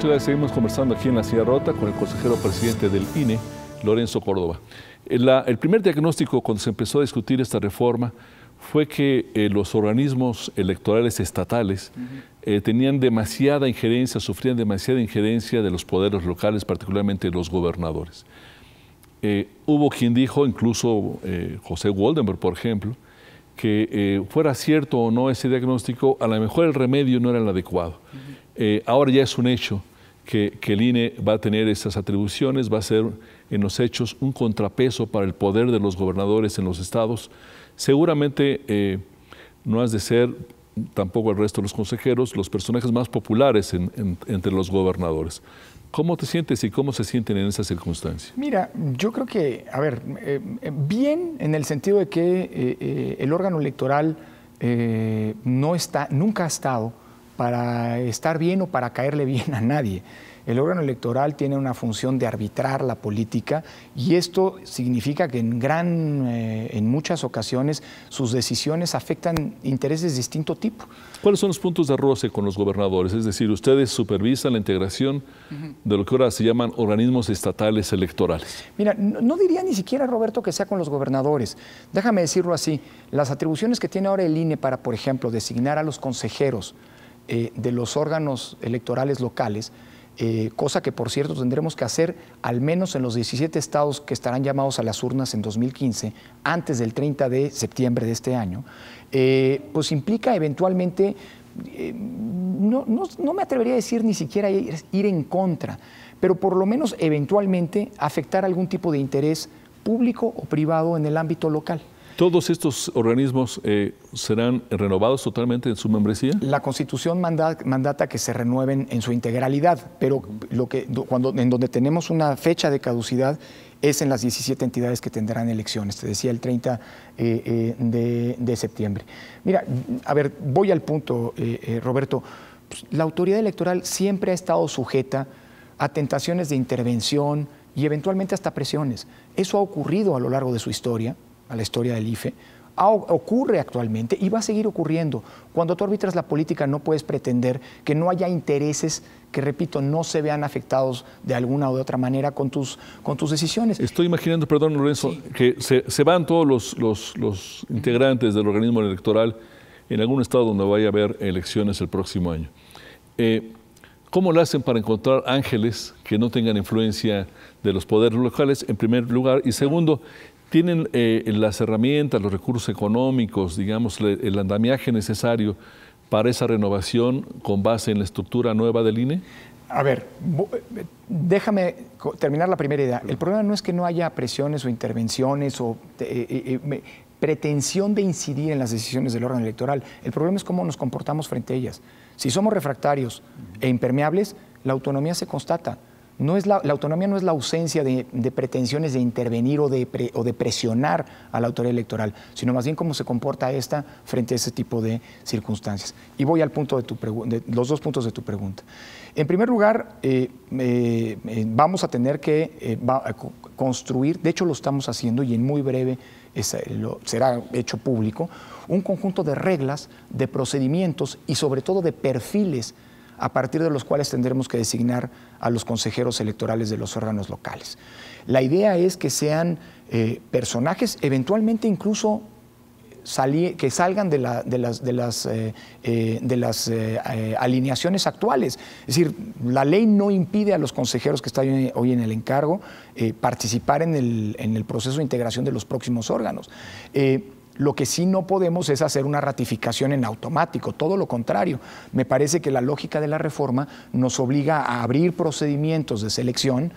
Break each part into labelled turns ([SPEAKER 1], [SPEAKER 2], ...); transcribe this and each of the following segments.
[SPEAKER 1] autoridad, seguimos conversando aquí en La Silla Rota con el consejero presidente del INE, Lorenzo Córdoba. El primer diagnóstico cuando se empezó a discutir esta reforma fue que los organismos electorales estatales tenían demasiada injerencia, sufrían demasiada injerencia de los poderes locales, particularmente los gobernadores. Hubo quien dijo, incluso José Woldenberg, por ejemplo, que fuera cierto o no ese diagnóstico, a lo mejor el remedio no era el adecuado. Ahora ya es un hecho que el INE va a tener esas atribuciones, va a ser en los hechos un contrapeso para el poder de los gobernadores en los estados. Seguramente no has de ser, tampoco el resto de los consejeros, los personajes más populares entre los gobernadores. ¿Cómo te sientes y cómo se sienten en esa circunstancia?
[SPEAKER 2] Mira, yo creo que, a ver, bien en el sentido de que el órgano electoral nunca ha estado para estar bien o para caerle bien a nadie. El órgano electoral tiene una función de arbitrar la política y esto significa que en muchas ocasiones sus decisiones afectan intereses de distinto tipo.
[SPEAKER 1] ¿Cuáles son los puntos de roce con los gobernadores? Es decir, ustedes supervisan la integración de lo que ahora se llaman organismos estatales electorales.
[SPEAKER 2] Mira, no diría ni siquiera, Roberto, que sea con los gobernadores. Déjame decirlo así. Las atribuciones que tiene ahora el INE para, por ejemplo, designar a los consejeros de los órganos electorales locales, cosa que, por cierto, tendremos que hacer al menos en los 17 estados que estarán llamados a las urnas en 2015, antes del 30 de septiembre de este año, pues implica eventualmente, no me atrevería a decir ni siquiera ir en contra, pero por lo menos eventualmente afectar algún tipo de interés público o privado en el ámbito local.
[SPEAKER 1] ¿Todos estos organismos serán renovados totalmente en su membresía?
[SPEAKER 2] La Constitución mandata que se renueven en su integralidad, pero en donde tenemos una fecha de caducidad es en las 17 entidades que tendrán elecciones, te decía el 30 de septiembre. Mira, a ver, voy al punto, Roberto. Pues, la autoridad electoral siempre ha estado sujeta a tentaciones de intervención y eventualmente hasta presiones. Eso ha ocurrido a lo largo de su historia, a la historia del IFE, ocurre actualmente y va a seguir ocurriendo. Cuando tú arbitras la política no puedes pretender que no haya intereses que, repito, no se vean afectados de alguna o de otra manera con tus decisiones.
[SPEAKER 1] Estoy imaginando, perdón, Lorenzo, sí, que se van todos los integrantes del organismo electoral en algún estado donde vaya a haber elecciones el próximo año. ¿Cómo lo hacen para encontrar ángeles que no tengan influencia de los poderes locales, en primer lugar? Y segundo, ¿tienen las herramientas, los recursos económicos, digamos, el andamiaje necesario para esa renovación con base en la estructura nueva del INE?
[SPEAKER 2] A ver, déjame terminar la primera idea. El problema no es que no haya presiones o intervenciones o pretensión de incidir en las decisiones del órgano electoral. El problema es cómo nos comportamos frente a ellas. Si somos refractarios e impermeables, la autonomía se constata. La autonomía no es la ausencia de pretensiones de intervenir o de presionar a la autoridad electoral, sino más bien cómo se comporta esta frente a ese tipo de circunstancias. Y voy al punto de los dos puntos de tu pregunta. En primer lugar, vamos a tener que construir, de hecho lo estamos haciendo y en muy breve será hecho público, un conjunto de reglas, de procedimientos y sobre todo de perfiles a partir de los cuales tendremos que designar a los consejeros electorales de los órganos locales. La idea es que sean personajes, eventualmente incluso que salgan de las alineaciones actuales. Es decir, la ley no impide a los consejeros que están hoy en el encargo participar en el proceso de integración de los próximos órganos. Lo que sí no podemos es hacer una ratificación en automático, todo lo contrario. Me parece que la lógica de la reforma nos obliga a abrir procedimientos de selección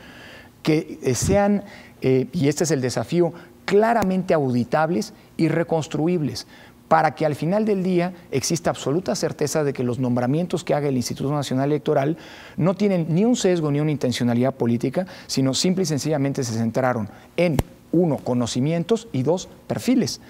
[SPEAKER 2] que sean, y este es el desafío, claramente auditables y reconstruibles, para que al final del día exista absoluta certeza de que los nombramientos que haga el Instituto Nacional Electoral no tienen ni un sesgo ni una intencionalidad política, sino simple y sencillamente se centraron en, uno, conocimientos y dos, perfiles.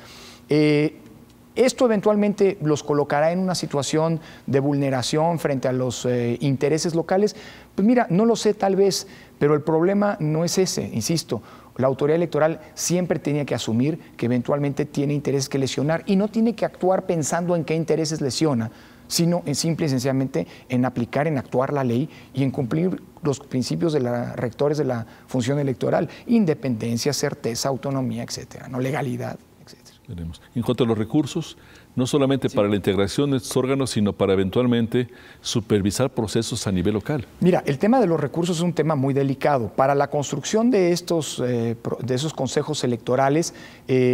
[SPEAKER 2] Esto eventualmente los colocará en una situación de vulneración frente a los intereses locales. Pues mira, no lo sé tal vez, pero el problema no es ese, insisto. La autoridad electoral siempre tenía que asumir que eventualmente tiene intereses que lesionar y no tiene que actuar pensando en qué intereses lesiona, sino en simple y sencillamente en aplicar, en actuar la ley y en cumplir los principios rectores de la función electoral: independencia, certeza, autonomía, etcétera, ¿no? Legalidad, etcétera.
[SPEAKER 1] Veremos. En cuanto a los recursos, no solamente para la integración de estos órganos, sino para eventualmente supervisar procesos a nivel local.
[SPEAKER 2] Mira, el tema de los recursos es un tema muy delicado. Para la construcción de esos consejos electorales,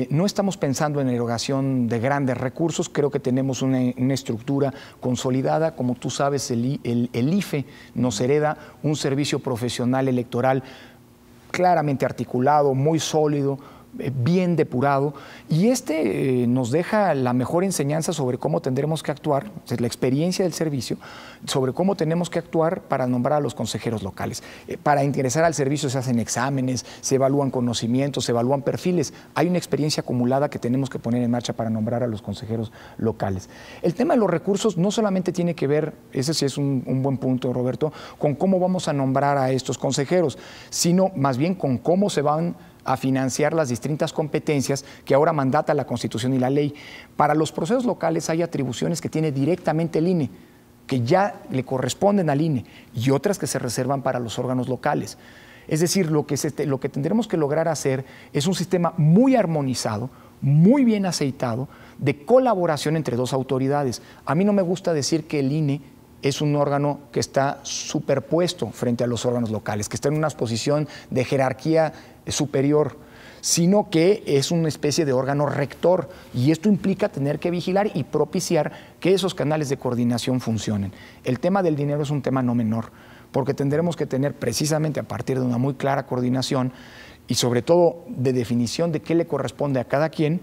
[SPEAKER 2] no estamos pensando en erogación de grandes recursos. Creo que tenemos una estructura consolidada. Como tú sabes, el IFE nos hereda un servicio profesional electoral claramente articulado, muy sólido, bien depurado, y nos deja la mejor enseñanza sobre cómo tendremos que actuar, la experiencia del servicio, sobre cómo tenemos que actuar para nombrar a los consejeros locales. Para ingresar al servicio se hacen exámenes, se evalúan conocimientos, se evalúan perfiles. Hay una experiencia acumulada que tenemos que poner en marcha para nombrar a los consejeros locales. El tema de los recursos no solamente tiene que ver, ese sí es un buen punto, Roberto, con cómo vamos a nombrar a estos consejeros, sino más bien con cómo se van a financiar las distintas competencias que ahora mandata la Constitución y la ley. Para los procesos locales hay atribuciones que tiene directamente el INE, que ya le corresponden al INE, y otras que se reservan para los órganos locales. Es decir, lo que tendremos que lograr hacer es un sistema muy armonizado, muy bien aceitado, de colaboración entre dos autoridades. A mí no me gusta decir que el INE es un órgano que está superpuesto frente a los órganos locales, que está en una posición de jerarquía superior, sino que es una especie de órgano rector, y esto implica tener que vigilar y propiciar que esos canales de coordinación funcionen. El tema del dinero es un tema no menor, porque tendremos que tener, precisamente a partir de una muy clara coordinación y sobre todo de definición de qué le corresponde a cada quien,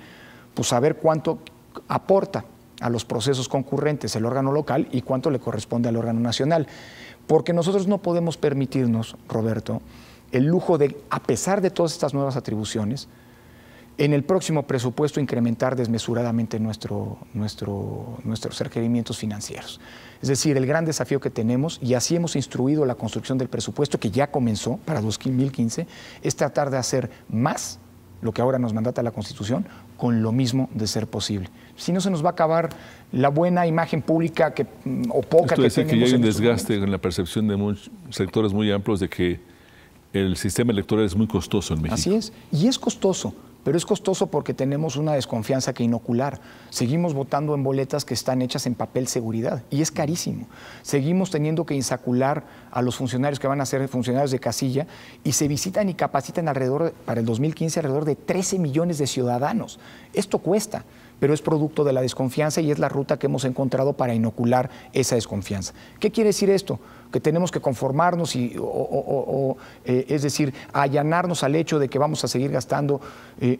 [SPEAKER 2] pues saber cuánto aporta a los procesos concurrentes el órgano local y cuánto le corresponde al órgano nacional. Porque nosotros no podemos permitirnos, Roberto, el lujo de, a pesar de todas estas nuevas atribuciones, en el próximo presupuesto incrementar desmesuradamente nuestros requerimientos financieros. Es decir, el gran desafío que tenemos, y así hemos instruido la construcción del presupuesto, que ya comenzó para 2015, es tratar de hacer más, lo que ahora nos mandata la Constitución, con lo mismo de ser posible. Si no, se nos va a acabar la buena imagen pública o poca que tenemos.
[SPEAKER 1] Esto dice que ya hay un desgaste en la percepción de sectores muy amplios de que el sistema electoral es muy costoso en México.
[SPEAKER 2] Así es, y es costoso, pero es costoso porque tenemos una desconfianza que inocular. Seguimos votando en boletas que están hechas en papel seguridad, y es carísimo. Seguimos teniendo que insacular a los funcionarios que van a ser funcionarios de casilla, y se visitan y capacitan para el 2015 alrededor de 13 millones de ciudadanos. Esto cuesta, pero es producto de la desconfianza y es la ruta que hemos encontrado para inocular esa desconfianza. ¿Qué quiere decir esto? Que tenemos que conformarnos es decir, allanarnos al hecho de que vamos a seguir gastando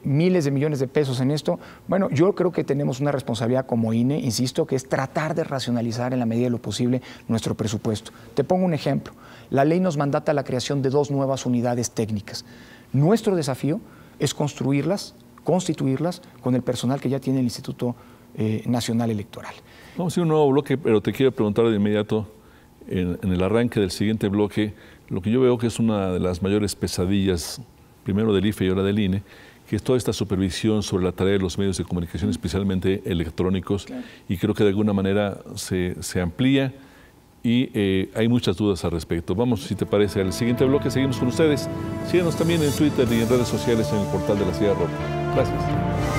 [SPEAKER 2] miles de millones de pesos en esto. Bueno, yo creo que tenemos una responsabilidad como INE, insisto, que es tratar de racionalizar en la medida de lo posible nuestro presupuesto. Te pongo un ejemplo. La ley nos mandata la creación de 2 nuevas unidades técnicas. Nuestro desafío es constituirlas con el personal que ya tiene el Instituto Nacional Electoral.
[SPEAKER 1] Vamos a ir a un nuevo bloque, pero te quiero preguntar de inmediato, en el arranque del siguiente bloque, lo que yo veo que es una de las mayores pesadillas, primero del IFE y ahora del INE, que es toda esta supervisión sobre la tarea de los medios de comunicación, especialmente electrónicos, claro. Y creo que de alguna manera se amplía y hay muchas dudas al respecto. Vamos, si te parece, al siguiente bloque. Seguimos con ustedes. Síganos también en Twitter y en redes sociales en el portal de La Silla Rota. Gracias.